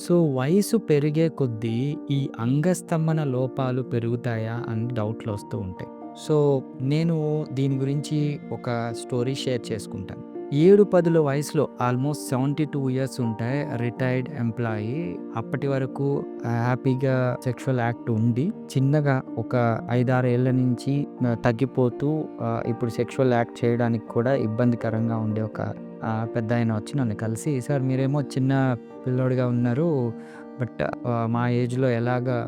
So, వయసు పెరిగే కొద్దీ ఈ అంగస్తంభన లోపాలు పెరుగుతాయా అని డౌట్‌లొస్తూ ఉంటాయి. సో, నేను దీని గురించి ఒక స్టోరీ షేర్ చేసుకుంటాను. 7, 10 వయసులో ఆల్మోస్ట్ 72 ఇయర్స్ ఉంటాయి. Retired employee. అప్పటి వరకు హ్యాపీగా సెక్షువల్ యాక్ట్ ఉండి, చిన్నగా ఒక 5, 6 ఏళ్ల నుంచి తగ్గిపోతూ ఇప్పుడు సెక్షువల్ యాక్ట్ చేయడానికి కూడా ఇబ్బందికరంగా ఉండే ఒక పెద్దాయన వచ్చి నన్ను కలిసి, "సార్ మీరేమో చిన్న పిల్లోడిగా ఉన్నారు. బట్ మా ఏజ్‌లో ఎలాగా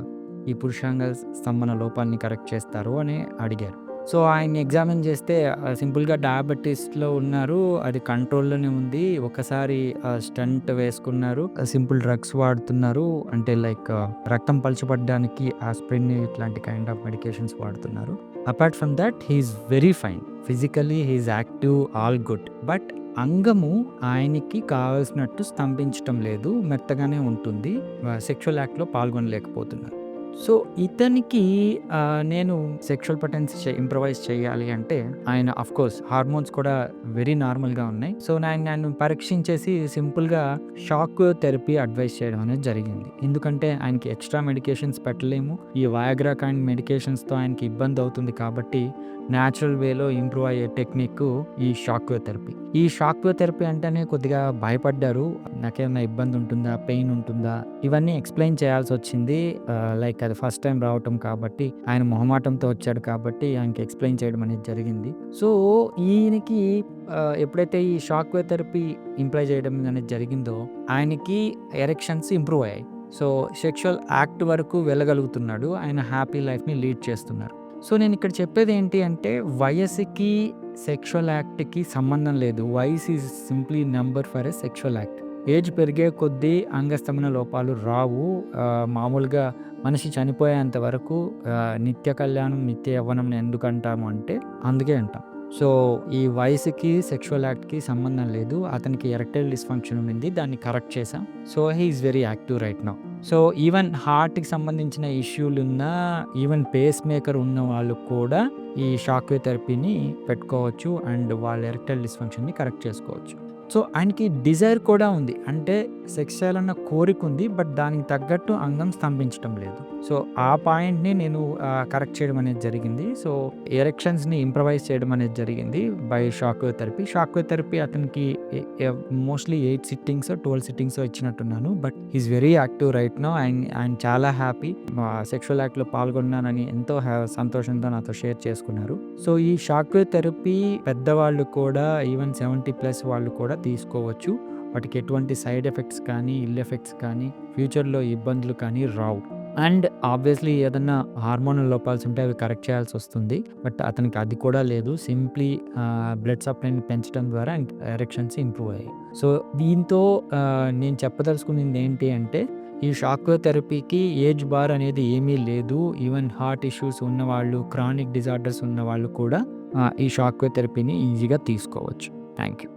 ఈ పురుషాంగ స్తంభన లోపాన్ని కరెక్ట్ చేస్తారు" అని అడిగారు. సో, ఆయన్ని ఎగ్జామిన్ చేస్తే సింపుల్‌గా డయాబెటిస్‌లో ఉన్నారు. అది కంట్రోల్‌లోనే ఉంది. ఒకసారి స్టంట్ వేసుకున్నారు. సింపుల్ డ్రగ్స్ వాడుతున్నారు. అంటే లైక్ రక్తం పలచబడ్డానికి ఆస్పిరిన్ ఇట్లాంటి కైండ్ ఆఫ్ మెడికేషన్స్ వాడుతున్నారు. Apart from that he is very fine. Physically he is active, all good. But అంగము ఆయనకి కావాల్సినట్టు స్తంభించటం లేదు. మెత్తగానే ఉంటుంది. సెక్షువల్ యాక్ట్‌లో పాల్గొనలేకపోతున్నారు. సో, ఇతనికి నేను సెక్షువల్ పొటెన్సీ ఇంప్రొవైజ్ చేయాలి అంటే ఆయన ఆఫ్‌కోర్స్ హార్మోన్స్ కూడా వెరీ నార్మల్‌గా ఉన్నాయి. సో, నన్ను పరీక్షించేసి సింపుల్‌గా షాక్ థెరపీ అడ్వైస్ చేయడం అనేది జరిగింది. ఎందుకంటే ఆయనకి ఎక్స్‌ట్రా మెడికేషన్స్ పెట్టలేము. ఈ వయాగ్రా కైండ్ మెడికేషన్స్‌తో ఆయనకి ఇబ్బంది అవుతుంది కాబట్టి న్యాచురల్ వేలో ఇంప్రూవ్ అయ్యే టెక్నిక్ ఈ షాక్ థెరపీ. ఈ షాక్ థెరపీ అంటేనే కొద్దిగా భయపడ్డారు. నాకేమైనా ఇబ్బంది ఉంటుందా? పెయిన్ ఉంటుందా? ఇవన్నీ ఎక్స్‌ప్లెయిన్ చేయాల్సొచ్చింది. లైక్ అది ఫస్ట్ టైమ్ రావటం కాబట్టి, ఆయన మొహమాటంతో వచ్చాడు కాబట్టి ఆయనకి ఎక్స్‌ప్లెయిన్ చేయడం అనేది జరిగింది. సో, ఈయనకి ఎప్పుడైతే ఈ షాక్ థెరపీ ఇంప్లై చేయడం అనేది జరిగిందో, ఆయనకి ఎరెక్షన్స్ ఇంప్రూవ్ అయ్యాయి. సో, సెక్షువల్ యాక్ట్ వరకు వెళ్ళగలుగుతున్నాడు. ఆయన హ్యాపీ లైఫ్‌ని లీడ్ చేస్తున్నారు. సో, నేనిక్కడ చెప్పేదేంటి అంటే, వయసుకి సెక్షువల్ యాక్ట్‌కి సంబంధం లేదు. వయసు is simply number for a sexual act. Age పెరిగే కొద్దీ అంగస్తంభన లోపాలు రావు. మామూలుగా మనిషి చనిపోయేంత వరకు నిత్య కళ్యాణం, నిత్య యవ్వనం ఎందుకంటాము అంటే అందుకే అంటాం. సో, ఈ వయసుకి సెక్షువల్ యాక్ట్‌కి సంబంధం లేదు. అతనికి ఎరెక్టైల్ డిస్‌ఫంక్షన్ ఉండింది. దాన్ని కరెక్ట్ చేశాం. So, he is very active right now. So, even హార్ట్‌కి సంబంధించిన ఇష్యూలున్నా, ఈవెన్ పేస్ మేకర్ ఉన్న వాళ్ళు కూడా ఈ షాక్ వేవ్ థెరపీని పెట్టుకోవచ్చు అండ్ వాళ్ళ ఎరెక్టైల్ డిస్‌ఫంక్షన్‌ని కరెక్ట్ చేసుకోవచ్చు. సో, ఆయనకి డిజైర్ కూడా ఉంది. అంటే సెక్స్ చేయాలన్న కోరికుంది. బట్ దానికి తగ్గట్టు అంగం స్తంభించటం లేదు. సో, ఆ పాయింట్‌ని నేను కరెక్ట్ చేయడం అనేది జరిగింది. సో, ఎరెక్షన్స్‌ని ఇంప్రొవైజ్ చేయడం అనేది జరిగింది by shock wave therapy. Shock wave therapy అతనికి మోస్ట్‌లీ 8 సిట్టింగ్సో, 12 సిట్టింగ్సో ఇచ్చినట్టున్నాను. But he is very active right now. ఆయన చాలా హ్యాపీ. సెక్షువల్ యాక్ట్‌లో పాల్గొన్నానని ఎంతో సంతోషంతో నాతో షేర్ చేసుకున్నారు. సో, ఈ షాక్ వేవ్ థెరపీ పెద్దవాళ్ళు కూడా ఈవెన్ 70+ వాళ్ళు కూడా తీసుకోవచ్చు. వాటికి ఎటువంటి సైడ్ ఎఫెక్ట్స్ కానీ, ఇల్ ఎఫెక్ట్స్ కానీ, ఫ్యూచర్‌లో ఇబ్బందులు కానీ రావు. అండ్ ఆబ్వియస్లీ ఏదన్నా హార్మోనల్ లోపాల్స్ ఉంటే అవి కరెక్ట్ చేయాల్సొస్తుంది. బట్ అతనికి అది కూడా లేదు. సింప్లీ బ్లడ్ సప్లైని పెంచడం ద్వారా ఎరెక్షన్స్ ఇంప్రూవ్ అయ్యాయి. సో, దీంతో నేను చెప్పదలుచుకున్నది ఏంటి అంటే, ఈ షాక్ వేవ్ థెరపీకి ఏజ్ బార్ అనేది ఏమీ లేదు. ఈవెన్ హార్ట్ ఇష్యూస్ ఉన్నవాళ్ళు, క్రానిక్ డిజార్డర్స్ ఉన్నవాళ్ళు కూడా ఈ షాక్ వేవ్ థెరపీని ఈజీగా తీసుకోవచ్చు. Thank you.